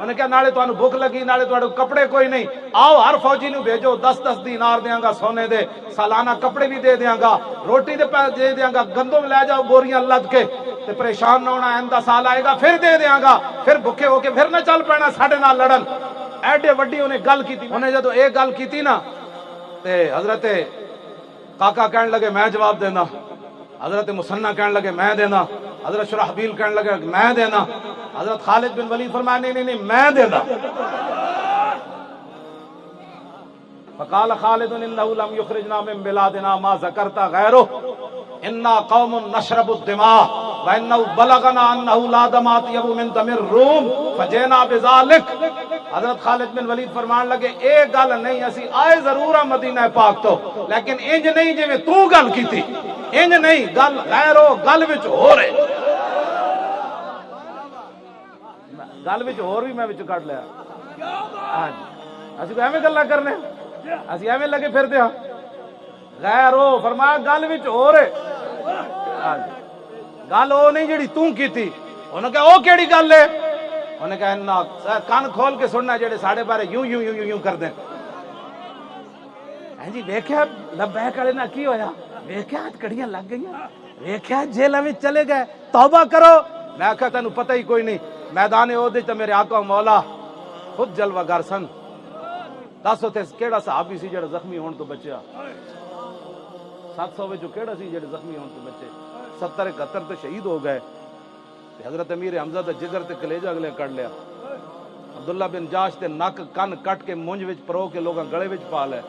انہیں کہا نالے تو بھوک لگی نالے تو کپڑے کوئی نہیں، آؤ ہر فوجی نو بھیجو 10-10 دینار دیاں گا سونے دے، سالانہ کپڑے بھی دے دیاں گا، روٹی دے دیاں گا، گندم لے جاؤ بوریاں لد کے تے پریشان نہ ہونا، آئندہ سال آئے گا پھر دے دیاں گا، پھر بھکے ہو کے پھر نہ چل پینا ساڈے نال لڑن۔ ایڈے وڈی انہیں گل کی تھی، انہیں جدو ایک گل کی تھی نا تے حضرت کاکا کہنے لگے میں جواب دینا، حضرت مسنہ کہنے لگے میں دینا، حضرت شرحبیل کہنے لگے میں دینا، حضرت خالد بن ولید فرمایا نہیں میں دینا۔ فقال خالد انه لم يخرجنا من بلادنا ما ذكرت غيره انا قوم نشرب الدماء وانه بلغنا انه لا دم اطيب من دم الروم فجئنا بذلك۔ حضرت خالد بن ولید فرمان لگے ایک گل نہیں، اسی آئے ضرور ہیں مدینہ پاک تو، لیکن انج نہیں جویں تو گل کیتی، انج نہیں، گل غیرو گل وچ ہو رہے، گل وچ ہور بھی میں وچ کڈ لیا۔ ہاں جی اسی تو ایویں گلاں کرنے، اسی ایویں لگے پھردے ہاں، غیر ہو فرمایا گل وچ ہو رہے، ہاں جی گل او نہیں جڑی تو کیتی۔ انہوں نے کہا او کیڑی گل ہے؟ انہوں نے کہا نا کان کھول کے سننا جڑے ساڑھے بارے یوں یوں یوں یوں کر دیں۔ ہاں جی ویکھیا لبیک والے نہ کی ہویا، ویکھیا کڑیاں لگ گئیاں، ویکھیا جیل وچ چلے گئے، توبہ کرو۔ میں کہا تینوں پتہ ہی کوئی نہیں، میدان عہد تے میرے آقا و مولا خود جلوہ گر سن۔ دس اتنے کیڑا صحابی سی جڑا زخمی ہون تو بچیا؟ 700 وچوں کیڑا سی جڑے زخمی ہون تو بچے؟ 70-71 تو شہید ہو گئے۔ حضرت امیر حمزہ دا جگر تے کلیجہ اگلے کٹ لیا، عبداللہ بن جاش تے نک کن کٹ کے مونج وچ پرو کے لوگاں گلے وچ پا لے۔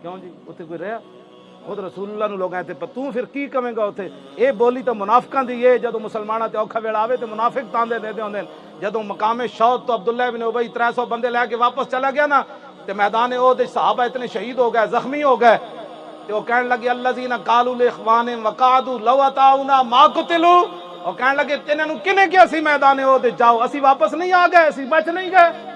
کیوں جی اتنے کوئی رہا؟ خود رسول اللہ نو لوگ آئے تھے، تو پھر کی کمیں گا اتنے؟ اے بولی تو منافقاں دی ہے، جدو مسلمانہ تے اوکھا ویڑا آوے تے منافق تاندے دے دے ہوندے، جدو مقام شہود تو عبداللہ بن ابی 300 بندے لے کے واپس چلا گیا نا تے میدان عہد صحابہ اتنے شہید ہو گئے، زخمی ہو گئے، تے وہ کہنے لگے الذین قالوا لاخوانہم وقعدوا لو اطاعونا ما قتلوا، اور کہنے لگے انہاں نو کنے کیا سی میدان عہد جاؤ، اسی واپس نہیں آ گئے، اسی بچ نہیں گئے۔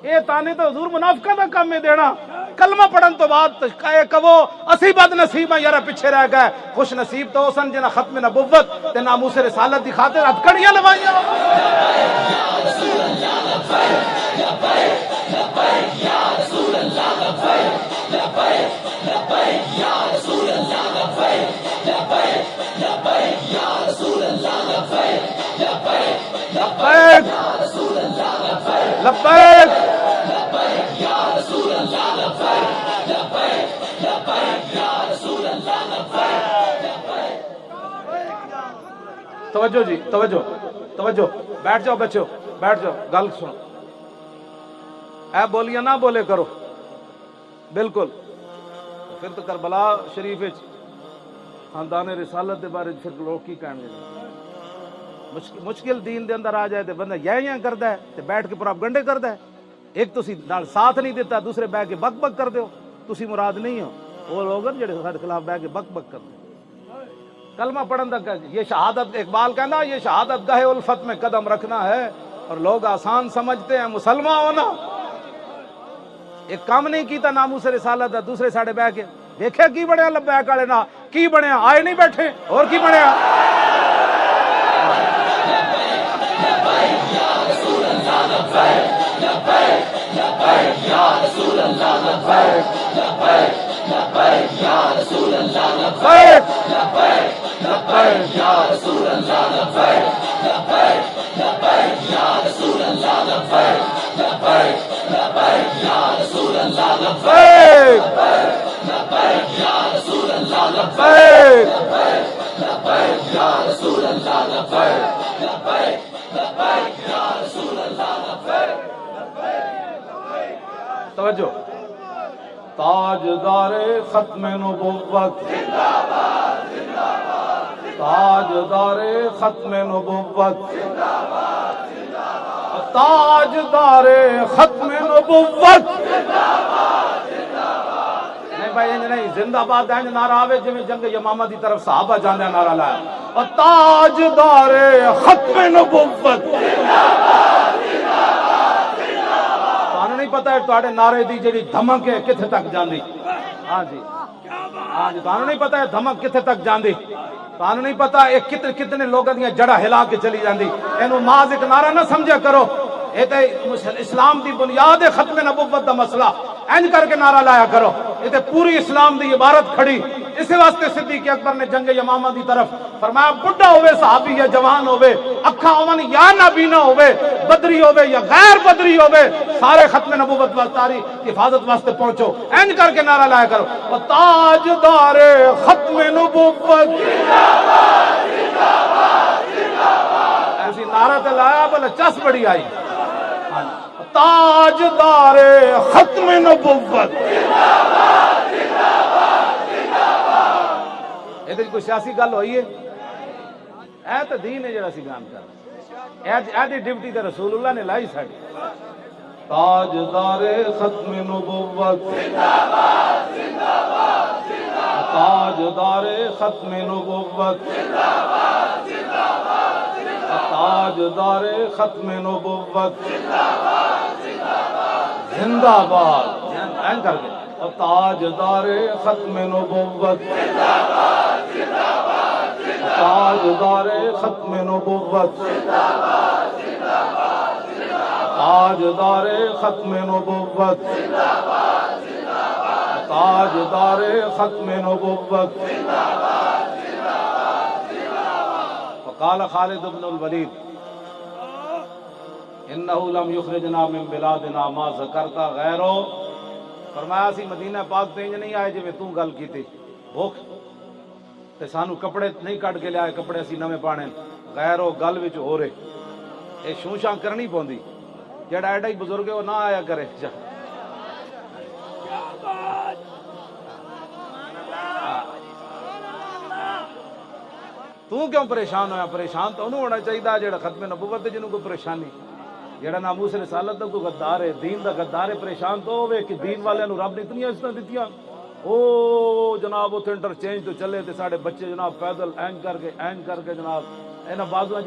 اے تانے تو حضور منافقاں دا کام ہے دینا۔ کلمہ پڑھن تو بعد کہو اسی بد نصیب ہیں یارا پیچھے رہ گئے، خوش نصیب تو سن جنہاں ختم نبوت تے ناموس رسالت دی خاطر ہتھکڑیاں لوائیاں۔ لبیک لبیک توجہ جی توجہ توجہ، بیٹھ جاؤ بچو بیٹھ جاؤ، گل سنو، اے بولیاں نہ بولے کرو بالکل۔ پھر تو کربلا شریف خاندان رسالت دے بارے پھر لوگ کی کہیں گے؟ مشکل دین دے اندر آ جائے تو بندہ یہ کرتا ہے تے بیٹھ کے پراپگنڈے کرتا ہے، ایک تسی نال ساتھ نہیں دیتا، دوسرے بہ کے بک بک کر دیو، تسی مراد نہیں ہو وہ لوگ جڑے سارے خلاف بہ کے بک بک کر دو۔ کلمہ پڑھن دا یہ شہادت، اقبال کہنا یہ شہادت گاہ الفت میں قدم رکھنا ہے، اور لوگ آسان سمجھتے ہیں مسلمان ہونا۔ ایک کام نہیں کیتا ناموس رسالت دا، دوسرے ساڑے بہ کے دیکھے کی بنیا لبیک والے نا، کی بنیا آئے نہیں بیٹھے، اور کی بنیا؟ توجہ، تاجدار ختم نبوت، تاجدار ختم نبوت، تاجدار ختم نبوت۔ نہیں بھائی انج نہیں، زندہ باد انج نعرہ آوے جویں جنگ یمامہ دی طرف صحابہ جاندے نعرہ لایا، اور تاجدار ختم نبوت۔ نہیں پتا ہے تواڈے نعرے دی جڑی دھمک ہے کتھے تک جاندی؟ ہاں جی ہاں جی، تانوں نہیں پتا ہے دھمک کتھے تک جاندی؟ تانوں نہیں پتا یہ کتنے لوگوں دیا جڑا ہلا کے چلی جاندی، اینو ماز ایک نعرہ نہ سمجھا کرو، یہ تے اسلام دی بنیاد ہے ختم نبوت دا مسئلہ، اینج کر کے نعرہ لایا کرو، یہ تے پوری اسلام دی عبارت کھڑی۔ اسی واسطے صدیق اکبر نے جنگ یمامہ دی طرف فرمایا بڑھا ہوئے صحابی یا جوان ہوئے، اکھاں ہون یا نابینا ہوئے، بدری ہوئے یا غیر بدری ہوئے، سارے ختم نبوت تاریخ کی حفاظت واسطے پہنچو، اینج کر کے نعرہ لایا کرو، تاجدار ختم نبوت ایسی نعرہ تے لایا بلا چس بڑی آئی، تاجدار ختم نبوت۔ یہ کوئی سیاسی گل ہوئی ہے؟ اے تو دین ہے جڑا سی بیان کر، اے ڈیوٹی تے رسول اللہ نے لائی ساڈی۔ تاجدار ختم نبوت، تاجدار ختم نبوت، تاجدار ختم نبوت زندہ باد، این کر کے تاجدار ختم نبوت، تاجدار ختم نبوت، تاجدار ختم نبوت، تاجدار ختم نبوت۔ وقال خالد بن الولید انہو لم یخرجنا من بلادنا ما ذکرتا غیرو، فرمایا سی مدینہ پاک تے انج نہیں آئے جویں تو گل کیتی، بھوک تے سانو کپڑے نہیں کٹ کے لیا، کپڑے اسی نویں پانے، غیرو گل وچ ہو رہے، اے شوشاں کرنی پوندی، جڑا ایڈا ہی بزرگ ہے وہ نہ آیا کرے۔ تو کیوں پریشان ہویا؟ پریشان تو انہوں ہونا چاہیے جڑا ختم نبوت ہے جنہوں کو پریشانی، جڑا ناموس رسالت دا کوئی غدار ہے، دین دا غدار ہے، پریشان تو ہوئے کہ دین والے نو رب نے اتنی عزتاں دتیاں، او جناب اتنے انٹرچینج تو چلے تے ساڈے بچے جناب پیدل این کر کے جناب انہاں بازواں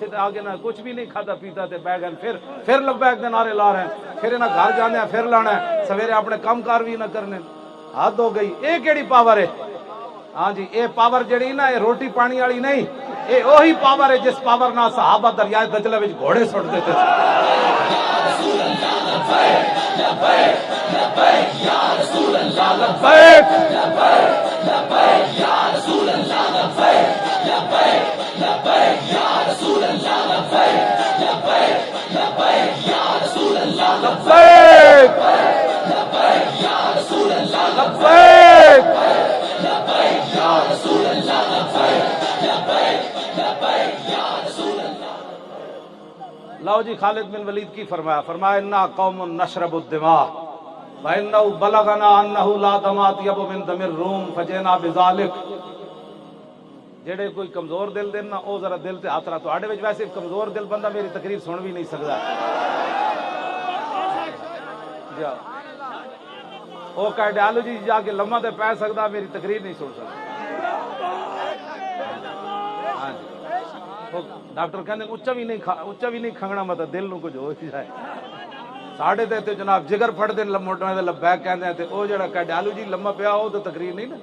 تے آگے نہ کچھ بھی نہیں کھادا پیتا تے بہ گئے، پھر لبیک دے نعرے لا رہے ہیں، پھر انہاں گھر جانے ہیں، پھر لانا ہے، سویرے اپنے کام کار بھی نہ کرنے، حد ہو گئی۔ اے کیڑی پاور ہے؟ ہاں جی، اے پاور جڑی نا اے روٹی پانی والی نہیں، اے وہی پاور ہے جس پاور نہ صحابہ دریائے دجلہ وچ گھوڑے سٹ دیتے تھے۔ لو جی خالد بن ولید کی فرمایا انا قوم نشرب الدماء فانه بلغنا انه لا دماء اطيب من دم الروم فجئنا بذلك۔ جڑے کوئی کمزور دل دے نا او ذرا دل تے ہاتھ رکھ، تواڈے وچ ویسے کمزور دل بندہ میری تقریر سن بھی نہیں سکدا، جا او کارڈیالوجی جا کے لمحہ تے پے سکدا، میری تقریر نہیں سن سکدا۔ ہاں جی، ڈاکٹر کہندے اچا بھی نہیں کھنگنا، مطلب دل نو کچھ ہو جائے۔ ساڈے تے جناب جگر پھڑ دے موٹے دے لبیک کہندے تے او جڑا کارڈیالوجی لمحہ پیا او تے تقریر نہیں نا،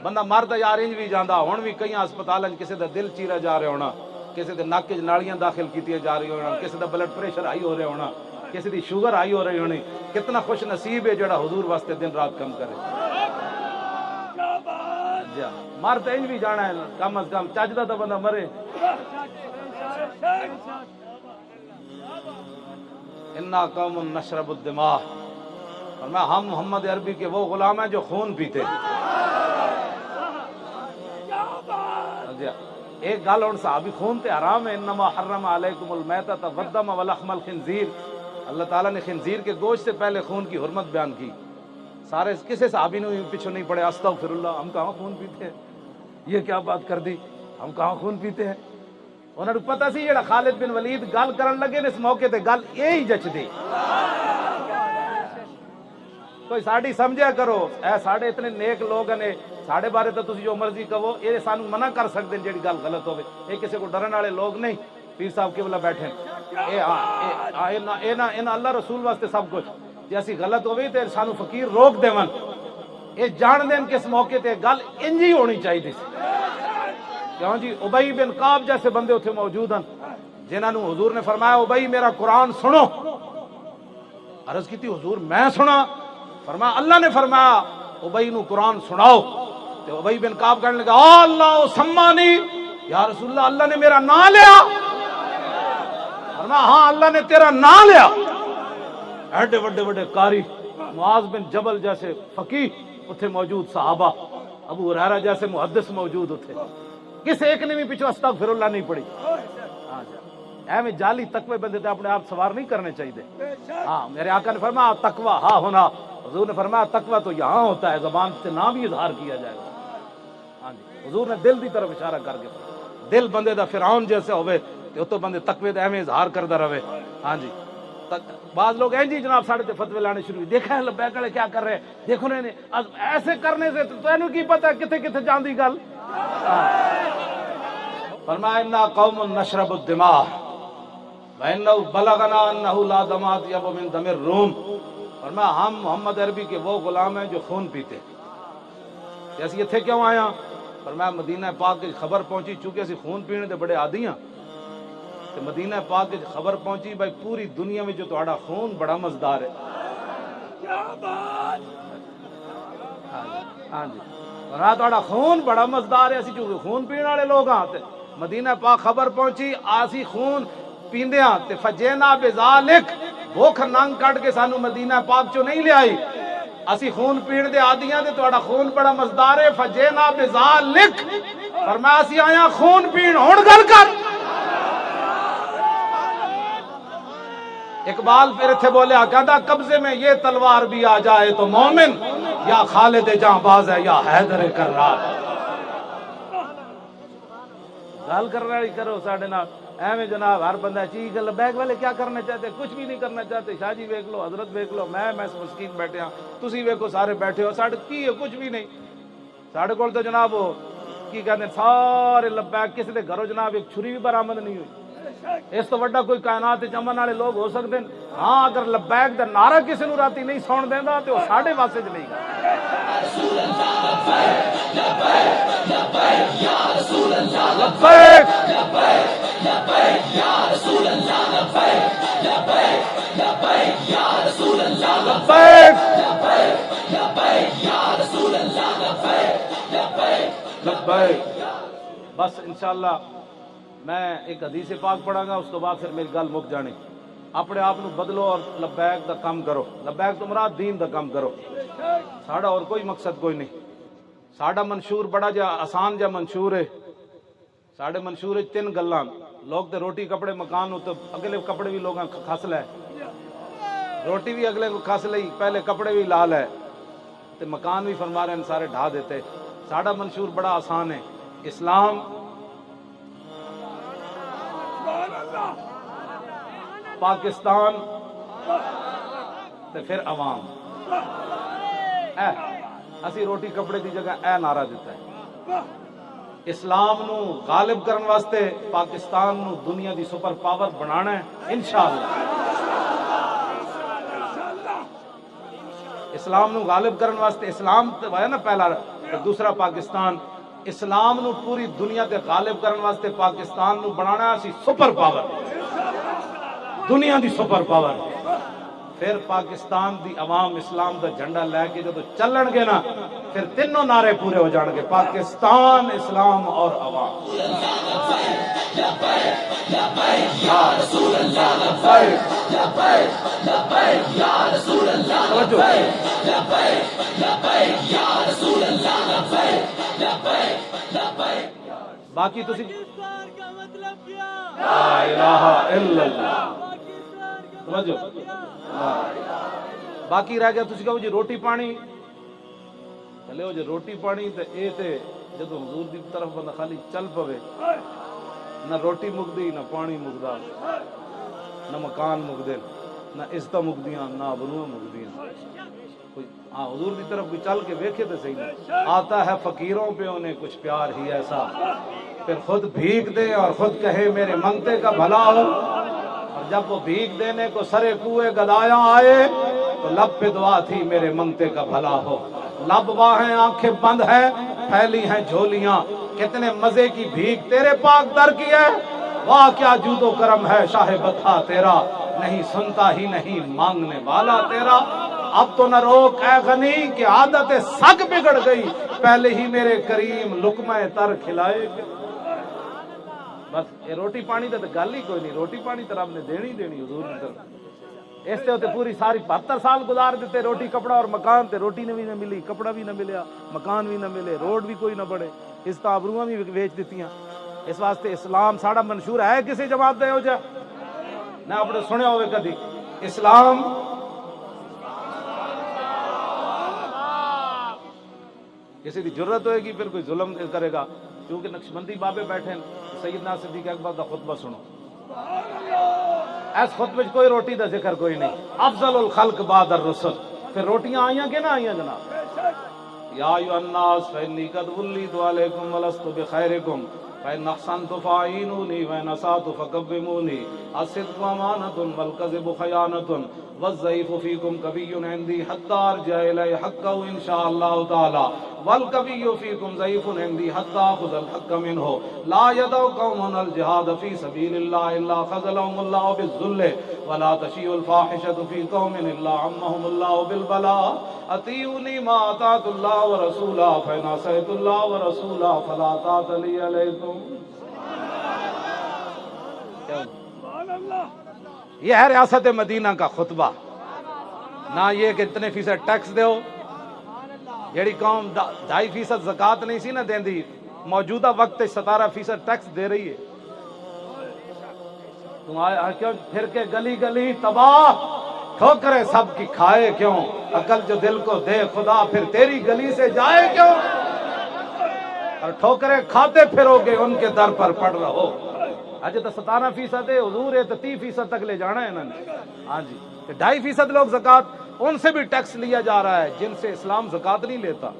بندہ مردا یار انج بھی جاندا، ہن بھی کئی ہسپتالاں کسے دا دل چیرا جا رہا ہونا، کسے دے نک وچ نالیاں داخل کیتیاں جا رہی ہونا، کسے دا بلڈ پریشر ہائی ہو رہا ہونا، کسی دی شوگر ہائی ہو رہی ہونی۔ کتنا خوش نصیب ہے جڑا حضور واسطے دن رات کم کرے۔ مرد انج بھی جانا ہے، کم از کم چجدا تو بندہ مرے۔ انا قوم نشرب الدماء، فرمایا ہم محمد عربی کے وہ غلام ہیں جو خون پیتے۔ ایک گل ہوں صحابی خون تے حرام ہے، انما حرم علیکم المیتۃ والدم ولحم الخنزیر، اللہ تعالیٰ نے خنزیر کے گوشت سے پہلے خون کی حرمت بیان کی۔ سارے کسی صحابی نے پیچھے نہیں پڑے استغفر اللہ، ہم کہاں خون پیتے ہیں، یہ کیا بات کر دی، ہم کہاں خون پیتے ہیں۔ انہوں نے پتہ سی جڑا خالد بن ولید گل کرن لگے اس موقع تے گل یہی جچ دی، کوئی ساڑی سمجھا کرو، اے ساڑے اتنے نیک لوگ ہیں، ساڑے بارے تو تسی جو مرضی کہو، یہ سانو منع کر سکتے ہیں جڑی گل غلط ہوئے، یہ کسی کو ڈرن والے لوگ نہیں۔ پیر صاحب قبلہ بیٹھے انہاں اللہ رسول واسطے سب کچھ، جی اسی غلط ہوئی تو سانو فقیر روک دیون، یہ جان دین کس موقع تے گل انجی ہونی چاہیے سی کیوں جی ابئی بن کعب جیسے بندے اتنے موجود ہیں جنہوں نے حضور نے فرمایا ابئی میرا قرآن سنو. عرض کی تھی حضور میں سنا؟ فرمایا اللہ نے فرمایا ابئی نو قرآن سناؤ. تو ابئی بن کعب کہنے لگا اللہ سمانی، یا رسول اللہ اللہ نے میرا نام لیا؟ فرمایا ہاں اللہ نے تیرا نام لیا. ایڈے بڑے بڑے قاری معاذ بن جبل جیسے فقیہ اتھے موجود، صحابہ ابو ہریرہ جیسے محدث موجود اتھے، کس ایک نے بھی پیچھے استغفر اللہ نہیں پڑھی. میں جعلی تقوی بندے تے اپنے آپ سوار نہیں کرنے چاہیے. ہاں میرے آقا نے فرمایا تقوی ہاں ہونا، حضور نے فرمایا تقوی تو یہاں ہوتا ہے، زبان سے نام ہی اظہار کیا جائے گا. ہاں جی حضور نے دل دی طرف اشارہ کر کے دل بندے دا فرعون جیسے ہوئے تو تو بندے تقوی دا ایویں اظہار کردا رہے. ہاں جی بعض لوگ ہیں جی جناب ساڑھے تے فتوے لانے شروع، دیکھا ہے لبیک والے کیا کر رہے ہیں، دیکھو نے ایسے کرنے سے تو اینو کی پتہ کتے کتے جاندی گل. فرمایا انا قوم نشرب الدماء وانه بلغنا انه لا دماء اطيب من دم الروم. فرمایا ہم محمد عربی کے وہ غلام ہیں جو خون پیتے. ایسی اتھے کیوں آیا؟ فرمایا مدینہ پاک کی خبر پہنچی، چونکہ اسی خون پینے دے بڑے عادی ہیں، تو مدینہ پاک کی خبر پہنچی بھائی پوری دنیا میں جو تہاڈا خون بڑا مزدار ہے. ہاں جی فرمایا تہاڈا خون بڑا مزدار ہے، اسی چونکہ خون پینے والے لوگ ہاں. تے مدینہ پاک خبر پہنچی آسی خون پیندیاں تے فجینا بذالک، بھوک ننگ کٹ کے سانو مدینہ پاک چوں نہیں لے آئی، اسی خون پین دے عادیاں تے تہاڈا خون بڑا مزدار ہے. فجینا بذالک فرمایا اسی آیا خون پین. ہن گل کر. اقبال پھر اتھے بولیا کہتا قبضے میں یہ تلوار بھی آ جائے تو مومن یا خالد جاں باز ہے یا حیدر کرار. گل کرنا ہی کرو ساڈے نال ایویں جناب ہر بندہ چیز لبیک والے کیا کرنا چاہتے، کچھ بھی نہیں کرنا چاہتے. شاہ جی ویکھ لو، حضرت ویکھ لو، میں مسکین بیٹھے ہاں، تسی ویکھو سارے بیٹھے ہو، ساڈے کی ہے کچھ بھی نہیں. ساڈے کول تو جناب کی کہتے ہیں سارے لبیک، کسی دے گھروں جناب ایک چھری بھی برآمد نہیں ہوئی. اس تو بڑا کوئی کائنات چمن والے لوگ ہو سکتے ہیں. ہاں اگر لبیک دا نعرہ کسی نو راتی نہیں سن دیندا تے وہ ساڈے واسطے چ نہیں گا. بس انشاءاللہ میں ایک حدیث پاک پڑھا گا، اس تو بعد پھر میری گل مک جانی. اپنے آپ کو بدلو اور لبیک دا کام کرو. لبیک تو مراد دین دا کام کرو. ساڑا اور کوئی مقصد کوئی نہیں. ساڑا منشور بڑا جا آسان جا منشور ہے. ساڑے منشور ہے 3 گلاں. لوگ تے روٹی کپڑے مکان تو اگلے کپڑے بھی لوگاں کھس لے، روٹی بھی اگلے کو کھس لئی، پہلے کپڑے بھی لال ہے تے مکان بھی فرما رہے ہیں سارے ڈھا دیتے. ساڑا منشور بڑا آسان ہے، اسلام پاکستان تے پھر عوام. اسی روٹی کپڑے دی جگہ اے نعرہ دیتا ہے. اسلام نو غالب کرن واسطے پاکستان نو دنیا دی سپر پاور بنانا ہے انشاءاللہ. اسلام نو غالب کرن واسطے اسلام تے ہے نا پہلا، دوسرا پاکستان. اسلام نو پوری دنیا تے غالب کرن واسطے پاکستان نو بنانا ہے اسی سپر پاور، دنیا دی سپر پاور. پھر پاکستان دی عوام اسلام دا جھنڈا لے کے جب چلن گے نا پھر تینوں نعرے پورے ہو جان گے، پاکستان، اسلام اور عوام. باقی تسی لا الہ الا اللہ سمجھو. باقی رہ گیا تسی کہو جی روٹی پانی، چلے ہو جی روٹی پانی تے اے تے جدو حضور دی طرف بندہ خالی چل پوے نہ روٹی مکدی نہ پانی مکدا نہ مکان مکدے نہ عزتاں مکدیاں نہ آبروئیں مکدیاں. ہاں حضور دی طرف بھی چل کے ویکھے تے صحیح نہیں. آتا ہے فقیروں پہ انہیں کچھ پیار ہی ایسا، پھر خود بھیک دے اور خود کہے میرے منگتے کا بھلا ہو. اور جب وہ بھیک دینے کو سرے کوئے گدایا آئے تو لب پہ دعا تھی میرے منگتے کا بھلا ہو. لب واہ ہیں آنکھیں بند ہیں پھیلی ہیں جھولیاں، اتنے مزے کی بھیک تیرے پاک در کی ہے، واہ کیا جود و کرم ہے شاہ بطحا تیرا، نہیں سنتا ہی نہیں مانگنے والا تیرا۔ اب تو نہ روک اے غنی کہ عادت سگ بگڑ گئی، پہلے ہی میرے کریم لقمہ تر کھلائے گا۔ بس یہ روٹی پانی تے گل ہی کوئی نہیں، روٹی پانی تو رب نے دینی حضور کی طرف۔ اس تے پوری ساری 72 سال گزار دیتے، روٹی کپڑا اور مکان تے، روٹی نے بھی نہ ملی، کپڑا بھی نہ ملیا، مکان بھی نہ ملے، روڈ بھی کوئی نہ بڑے، اس تابروਆਂ بھی ویچ دیتیاں۔ اس واسطے اسلام ساڑا منشور ہے کسی جماعت دے ہو جا نہ اپنے سنے ہوئے کدی اسلام کسی دی جرت ہوئے گی پھر کوئی ظلم کرے گا، کیونکہ نقشبندی بابے بیٹھے سیدنا صدیق اکبر دا خطبہ سنو، اس خطبے کوئی روٹی دا ذکر کوئی نہیں، افضل الخلق بعد الرسل، پھر روٹیاں آئیاں کہ نہ آئیاں جناب؟ یا ایھا الناس فإنی قد ولیت علیکم ولست بخیرکم فإن أحسنت فأعینونی وإن أسأت فقومونی، الصدق امانۃ والکذب خیانۃ والضعیف فیکم قوی عندی حتی ارجع الی حقہ ان شاء اللہ تعالی، والقوی فیکم ضعیف عندی حتی آخذ الحق منہ، لا یدع قوم الجہاد فی سبیل اللہ الا خذلهم اللہ بالذل، ولا تشیع الفاحشۃ فی قوم الا عمهم اللہ بالبلاء، اطیعونی ما اطاعت اللہ ورسولہ فإن عصیت اللہ ورسولہ فلا طاعۃ لی علیکم۔ یہ ہے ریاست مدینہ کا خطبہ، نہ یہ کہ اتنے فیصد ٹیکس دیو، جیڑی قوم 2.5% زکوٰۃ نہیں سی نہ دیندی، موجودہ وقت 17% ٹیکس دے رہی ہے۔ تمہارے کیوں پھر کے گلی گلی تباہ، ٹھوکریں سب کی کھائے کیوں، عقل جو دل کو دے خدا پھر تیری گلی سے جائے کیوں، اور ٹھوکریں کھاتے پھرو گے ان کے در پر پڑ رہو۔ اج تو 17% ہے حضور، ہے تو 30% تک لے جانا ہے انہوں نے۔ ہاں جی 2.5% لوگ زکوٰۃ، ان سے بھی ٹیکس لیا جا رہا ہے جن سے اسلام زکوٰۃ نہیں لیتا،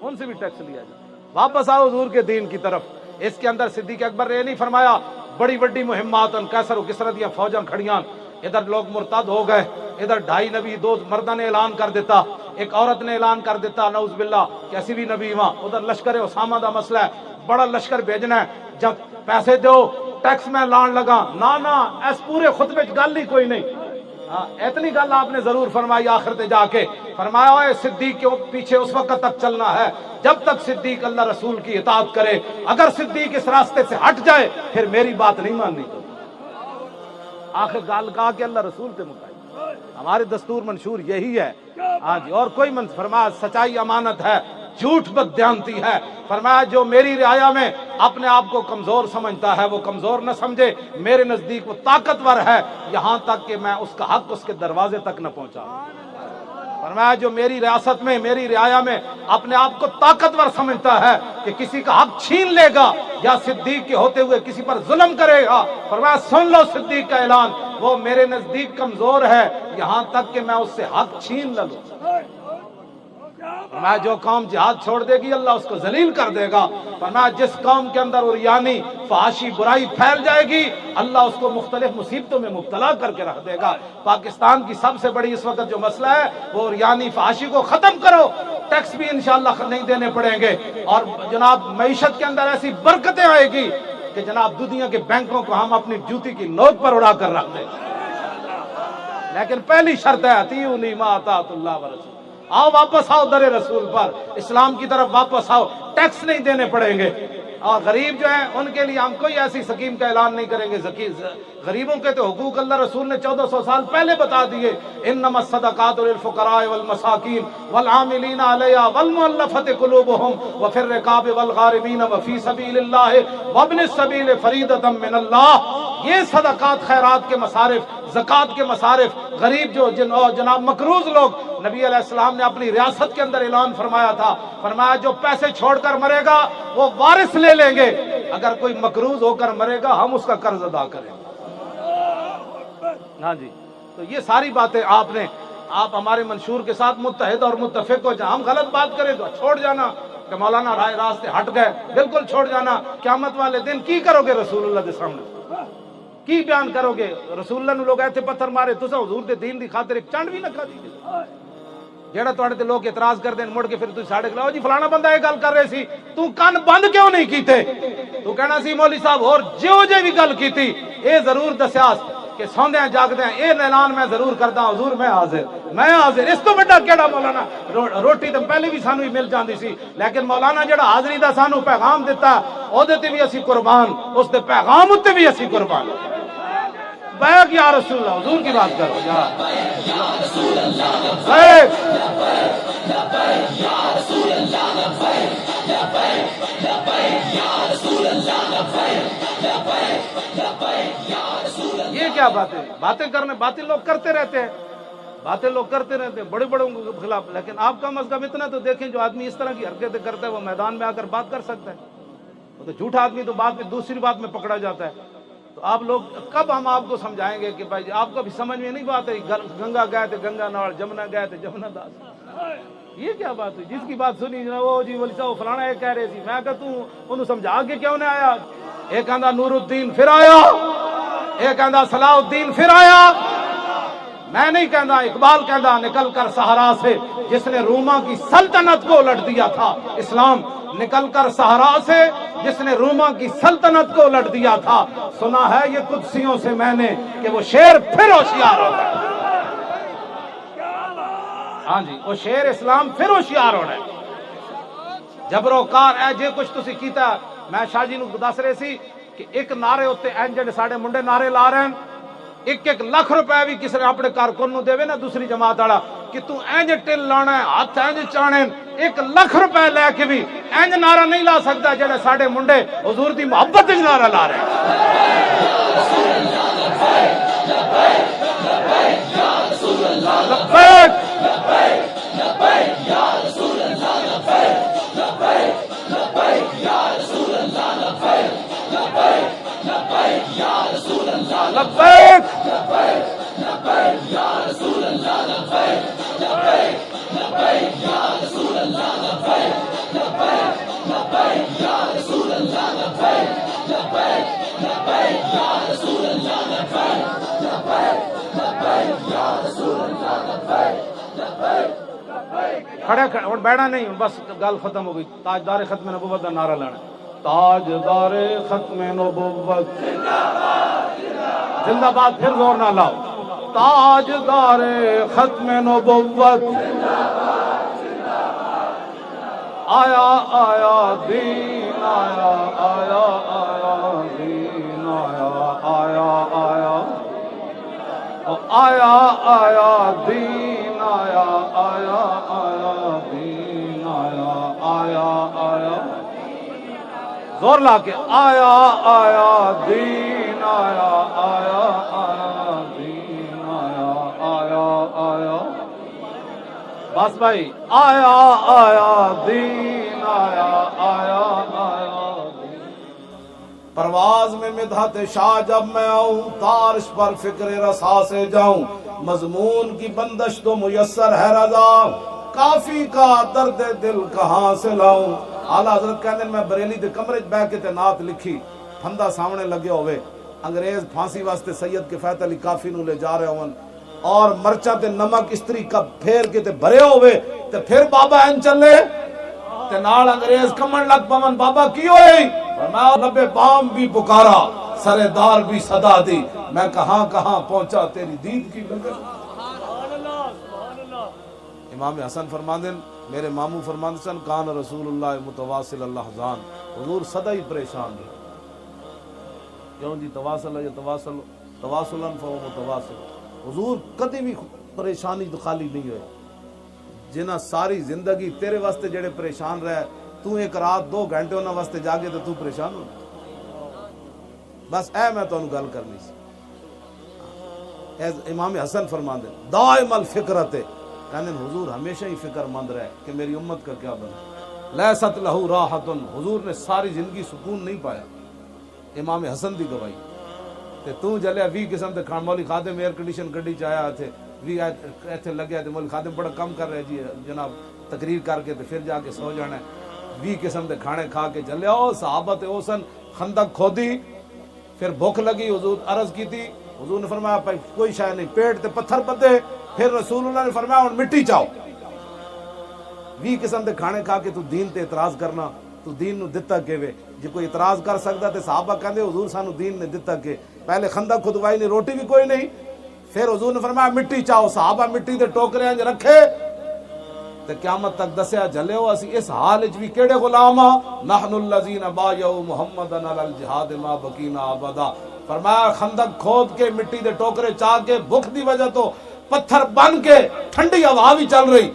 ان سے بھی ٹیکس لیا جا رہا ہے۔ واپس آؤ حضور کے دین کی طرف۔ اس کے اندر صدیق اکبر نے نہیں فرمایا بڑی بڑی مہمات کیسر و کسرا دیا فوجاں کھڑیاں، ادھر لوگ مرتد ہو گئے، ادھر 2.5 نبی، 2 مردہ نے اعلان کر دیتا، ایک عورت نے اعلان کر دیتا نعوذ باللہ کیسی بھی نبی وہاں، ادھر لشکر اسامہ دا مسئلہ ہے، بڑا لشکر بھیجنا ہے، جب پیسے دو ٹیکس میں لان لگا، نہ اس پورے خطبے گل ہی کوئی نہیں۔ اتنی گل آپ نے ضرور فرمائی آخر تے جا کے، فرمایا اے صدیق کے پیچھے اس وقت تک چلنا ہے جب تک صدیق اللہ رسول کی اطاعت کرے، اگر صدیق اس راستے سے ہٹ جائے پھر میری بات نہیں ماننی۔ تو آخر گال کہا کہ اللہ رسول تے مکائی، ہمارے دستور منشور یہی ہے۔ ہاں جی، اور کوئی فرمایا سچائی امانت ہے، جھوٹ بددیانتی ہے۔ فرمایا جو میری رعایا میں اپنے آپ کو کمزور سمجھتا ہے وہ کمزور نہ سمجھے، میرے نزدیک وہ طاقتور ہے، یہاں تک کہ میں اس کا حق اس کے دروازے تک نہ پہنچا۔ فرمایا جو میری ریاست میں، میری رعایا میں اپنے آپ کو طاقتور سمجھتا ہے کہ کسی کا حق چھین لے گا یا صدیق کے ہوتے ہوئے کسی پر ظلم کرے گا، فرمایا سن لو صدیق کا اعلان، وہ میرے نزدیک کمزور ہے یہاں تک کہ میں اس سے حق چھین لوں۔ فرمایا جو قوم جہاد چھوڑ دے گی اللہ اس کو ذلیل کر دے گا۔ فرمایا جس قوم کے اندر عریانی فحاشی برائی پھیل جائے گی اللہ اس کو مختلف مصیبتوں میں مبتلا کر کے رکھ دے گا۔ پاکستان کی سب سے بڑی اس وقت جو مسئلہ ہے وہ عریانی فحاشی کو ختم کرو، ٹیکس بھی انشاءاللہ نہیں دینے پڑیں گے، اور جناب معیشت کے اندر ایسی برکتیں آئے گی کہ جناب دنیا کے بینکوں کو ہم اپنی جوتی کی نوک پر اڑا کر رکھ دیں۔ لیکن پہلی شرط ہے اطیعونی ما اطاعت اللہ ورسولہ، آؤ واپس آؤ در رسول پر، اسلام کی طرف واپس آؤ، ٹیکس نہیں دینے پڑیں گے۔ اور غریب جو ہیں ان کے لیے ہم کوئی ایسی سکیم کا اعلان نہیں کریں گے، غریبوں کے تو حقوق اللہ رسول نے 1400 سال پہلے بتا دیے، انما الصدقات للفقراء والمساکین والعاملین علیہا والمؤلفۃ قلوبہم وفی الرقاب والغارمین وفی سبیل اللہ وابن السبیل فریضۃ من اللہ۔ یہ صدقات خیرات کے مصارف، زکوٰۃ کے مصارف، غریب جو جناب مقروض لوگ، نبی علیہ السلام نے اپنی ریاست کے اندر اعلان فرمایا تھا، فرمایا جو پیسے چھوڑ کر مرے گا وہ وارث لے لیں گے، اگر کوئی مقروض ہو کر مرے گا ہم اس کا قرض ادا کریں گے۔ ہاں جی، تو یہ ساری باتیں آپ ہمارے منشور کے ساتھ متحد اور متفق ہو جائیں۔ ہم غلط بات کریں تو چھوڑ جانا کہ مولانا رائے راستے ہٹ گئے، بالکل چھوڑ جانا۔ قیامت والے دن کی کرو گے رسول اللہ کے سامنے، کی بیان کرو گے؟ رسول اللہ نے لوگ ایتھے پتھر مارے، تسا حضور دے دین دی خاطر ایک چنڈ بھی نہ کھا دی، جہاں تھوڑے تے لوگ اعتراض کرتے ہیں مڑ کے پھر تھی ساڑے کلاؤ جی فلانا بندہ یہ گل کر رہے سی تو کن بند کیوں نہیں کیتے؟ تو کہنا سی مولوی صاحب اور جو جے بھی گل کیتی اے ضرور دسیاس کہ سوندیاں جاگدیاں اے اعلان میں ضرور کردا حضور میں حاضر اس تو بڑا کیڑا مولانا روٹی تو پہلے بھی سانو ہی مل جاندی سی لیکن مولانا جڑا حاضری دا سانو پیغام دیتا او دے تے بھی اسی قربان اس دے پیغام تے بھی اسی قربان بیک یا رسول اللہ حضور کی بات کرو یہ کیا باتیں کرنے باتیں لوگ کرتے رہتے ہیں بڑے بڑوں کے خلاف لیکن آپ کا مذہب اتنا تو دیکھیں جو آدمی اس طرح کی حرکتیں کرتا ہے وہ میدان میں آ کر بات کر سکتا ہے وہ تو جھوٹا آدمی تو بات میں دوسری بات میں پکڑا جاتا ہے تو آپ لوگ کب ہم آپ کو سمجھائیں گے کہ بھائی آپ کو بھی سمجھ میں نہیں بات ہے گنگا گئے تھے گنگا نال جمنا گئے تھے جمنا داس یہ کیا بات ہوئی جس کی بات سنی وہ جی ولی صاحب فلانا یہ کہہ رہے سی میں کہ تو انہوں سمجھا کے کیوں نہیں آیا ایک آندہ نور الدین پھر آیا ایک آندہ صلاح الدین پھر آیا میں نہیں کہنا اقبال کہنا نکل کر صحرا سے جس نے روما کی سلطنت کو الٹ دیا تھا اسلام نکل کر صحرا سے جس نے روما کی سلطنت کو الٹ دیا تھا سنا ہے یہ قدسیوں سے میں نے کہ وہ شیر پھر ہوشیار ہو گئے ہاں جی وہ شیر اسلام پھر ہوشیار ہو رہا ہے جبرو کار اے جے کچھ تسی کیتا میں شاہ جی نو دس رہے سی کہ ایک نعرے ہوتے این جڑے ساڑے منڈے نعرے لا رہے ہیں ایک لاکھ روپے بھی کسی نے اپنے کارکن نو دے نا دوسری جماعت والا کہ تو اینج ٹل لانا ہے ہاتھ اینج چانے 1 لاکھ روپے لے کے بھی اینج نعرہ نہیں لا سکتا جڑے ساڑے منڈے حضور دی محبت وچ نعرہ لا رہے کھڑے اور بیٹھا نہیں بس گل ختم ہو گئی تاجدار ختم نبوت کا نعرہ لانا تاجدار ختم نبوت زندہ باد پھر زور نہ لاؤ تاجدار ختم نبوت آیا آیا دین آیا آیا آیا دین آیا آیا آیا آیا آیا دین آیا آیا آیا دین آیا آیا آیا زور لا کے آیا آیا دین آیا آیا آیا دین آیا آیا آیا بس بھائی آیا آیا دین آیا آیا آیا پرواز میں مدحت شاہ جب میں آؤں تارش پر فکر رسا سے جاؤں مضمون کی بندش تو میسر ہے رضا کافی کا درد دل کہاں سے لاؤں اعلیٰ حضرت کہنے میں بریلی دے کمرے بہ کے تے نعت لکھی پھندا سامنے لگے ہوئے انگریز پھانسی واسطے سید کفایت علی کافی نو لے جا رہے ہون اور مرچا تے نمک استری کب پھیر کے تے بھرے ہوئے تے پھر بابا این چلے تے نال انگریز کمن لگ پمن بابا کی ہوئی فرمایا لبے بام بھی پکارا سرے دار بھی صدا دی میں کہاں کہاں پہنچا تیری دید کی لگن امام حسن فرماندن میرے ماموں فرماندن سن کان رسول اللہ متواصل اللہ حضان حضور صدا ہی پریشان ہے کیوں جی تواصل ہے یا تواصلاً فہو متواصل حضور کدی بھی پریشانی تو خالی نہیں ہوئے جنہ ساری زندگی تیرے واسطے جڑے پریشان رہے تو ایک رات 2 گھنٹے انہاں واسطے جاگے تو پریشان ہو بس اے میں تو گل کرنی سی امام حسن فرماندے دائم الفکرت کہنے حضور ہمیشہ ہی فکر مند رہے کہ میری امت کا کیا بنا لیست لہو راحت حضور نے ساری زندگی سکون نہیں پایا امام حسن دی گواہی تے تو جلیا 20 قسم دے کھان مولی خادم ایئر کنڈیشن گڈی چایا تھے 20 ایتھے لگیا تے مولی خادم بڑا کم کر رہے جی جناب تقریر کر کے تے پھر جا کے سو جانا ہے 20 قسم دے کھانے کھا کے چلے او صحابہ تے اوسن خندق کھودی پھر بھوک لگی حضور عرض کی تھی حضور نے فرمایا کوئی شے نہیں پیٹ تے پتھر بدے پھر رسول اللہ نے فرمایا ہن مٹی چاؤ 20 قسم دے کھانے کھا کے تو دین تے اعتراض کرنا، تو دین نو دتا کیویں؟ جے کوئی اعتراض کر سکدا تے صحابہ کہندے حضور سانو دین نے دتا کہ پہلے خندق کھدوائی نہیں، روٹی بھی کوئی نہیں، پھر حضور نے فرمایا مٹی چاہو، صحابہ مٹی دے ٹوکرے انج رکھے تے قیامت تک دسیا جھلیو اسی اس حال وچ بھی کیڑے غلام ہاں، نحن الذین بایعوا محمدًا علی الجہاد ما بقینا ابدا۔ فرمایا خندق کھود کے مٹی دے ٹوکرے چاہ کے بھوک دی وجہ تو پتھر بن کے ٹھنڈی ہوا بھی چل رہی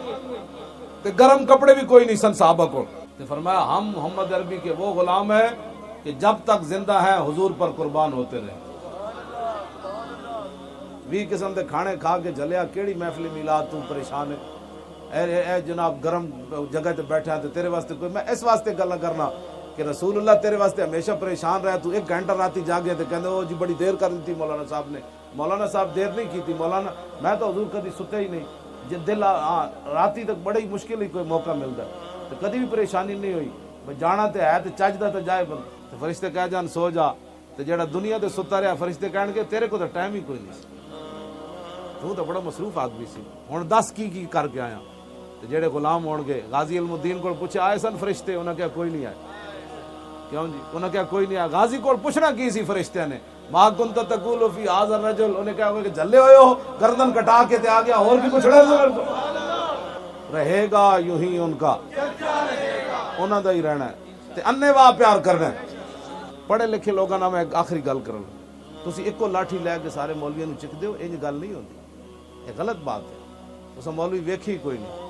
تے گرم کپڑے بھی کوئی نہیں سن صحابہ کو، تے فرمایا ہم محمد عربی کے وہ غلام ہیں کہ جب تک زندہ ہیں حضور پر قربان ہوتے رہے۔ 20 قسم دے کھانے کھا کے جلیا، کیڑی محفل میلاد تو پریشان ہے؟ اے جناب گرم جگہ تے بیٹھا تے تیرے واسطے کوئی، میں اس واسطے گل کرنا کہ رسول اللہ تیرے واسطے ہمیشہ پریشان رہا، تو 1 گھنٹہ راتی جاگے تے کہندے او جی بڑی دیر کر دیتی مولانا صاحب نے۔ مولانا صاحب دیر نہیں کیتی، مولانا میں تو حضور کدی ستے ہی نہیں، جے دل راتی تک بڑی مشکل ہی کوئی موقع ملتا تو کدی بھی پریشانی نہیں ہوئی، جانا تے ہے تے چجدا تے جائے بند، تے فرشتے کہہ جان سو جا، تے جڑا دنیا تے ستا رہا فرشتے کہن گے تیرے کو تو ٹائم ہی کوئی نہیں سی، تو بڑا مصروف آدمی سی، ہن دس کی کر کے آیا۔ جڑے غلام ہون گے غازی علم الدین کو پوچھے آئے سن فرشتے، انہاں کہا کوئی نہیں آئے، کیوں جی؟ انہاں کہا کوئی نہیں آئے۔ غازی کو پوچھنا کی سی فرشتے نے، ما کنت تقول فی ھذا الرجل، انہیں کہا کہ جلے ہوئے ہو، گردن کٹا کے تے آ گیا، اور بھی کچھ رہے گا یوں ہی ان کا، انہاں دا ہی رہنا ہے تے انے واہ پیار کرنا ہے۔ پڑھے لکھے لوگاں نال میں ایک آخری گل کروں، تسی ایکو لاٹھی لے کے سارے مولویاں نوں چک دیو، انج گل نہیں ہوندی، یہ غلط بات ہے۔ تساں مولوی ویکھی کوئی نہیں،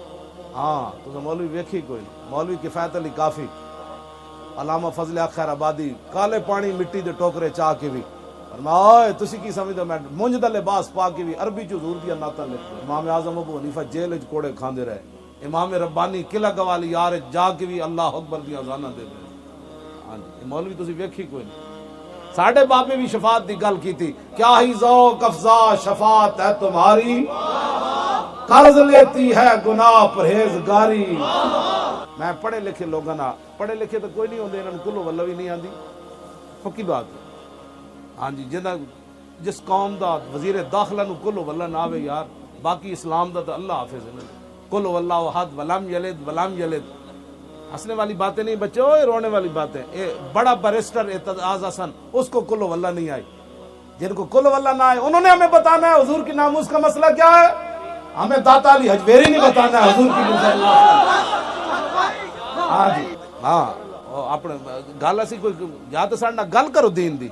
ہاں تو مولوی ویکھی کوئی نہیں۔ مولوی کفایت علی کافی، علامہ فضل خیر آبادی، کالے پانی مٹی دے ٹوکرے چاہ کے بھی فرمایا تسی کی سمجھدے میں منج دا لباس پا کے بھی عربی چ حضور دی نعتاں لکھ۔ امام اعظم ابو حنیفہ جیل وچ کوڑے کھاندے رہے، امام ربانی قلعہ گوالی یار جا کے بھی اللہ اکبر دی اذاناں دے رہے۔ ہاں جی مولوی تسی ویکھی کوئی نہیں۔ ساڈے بابے بھی شفاعت دی گل کیتی، کیا ہی ذوق افزا شفاعت ہے تمہاری، قرض لیتی ہے گناہ پرہیزگاری۔ میں پڑھے لکھے لوگاں نال، پڑھے لکھے تو کوئی نہیں ہوندے، انہاں نوں کلو واللہ بھی نہیں آندی، پکی بات ہے۔ ہاں جی جس قوم دا وزیر داخلہ نوں کلو واللہ نہ آوے یار، باقی اسلام دا تو اللہ حافظ ہے، کلو واللہ احد ولم یلد ولم یلد۔ ہنسنے والی باتیں نہیں بچے، اوے رونے والی باتیں۔ بڑا بیرسٹر اعتزاز حسن، اس کو کلو واللہ نہیں آئی، جن کو کلو واللہ نہ آئے انہوں نے ہمیں بتانا ہے حضور کی ناموس کا مسئلہ کیا ہے، ہمیں داتا علی حجویری نہیں بتانا ہے حضور کی ناموس۔ ہاں جی ہاں اپنے گل اسی کوئی یا تو ساڈے نال گل کرو دین دی،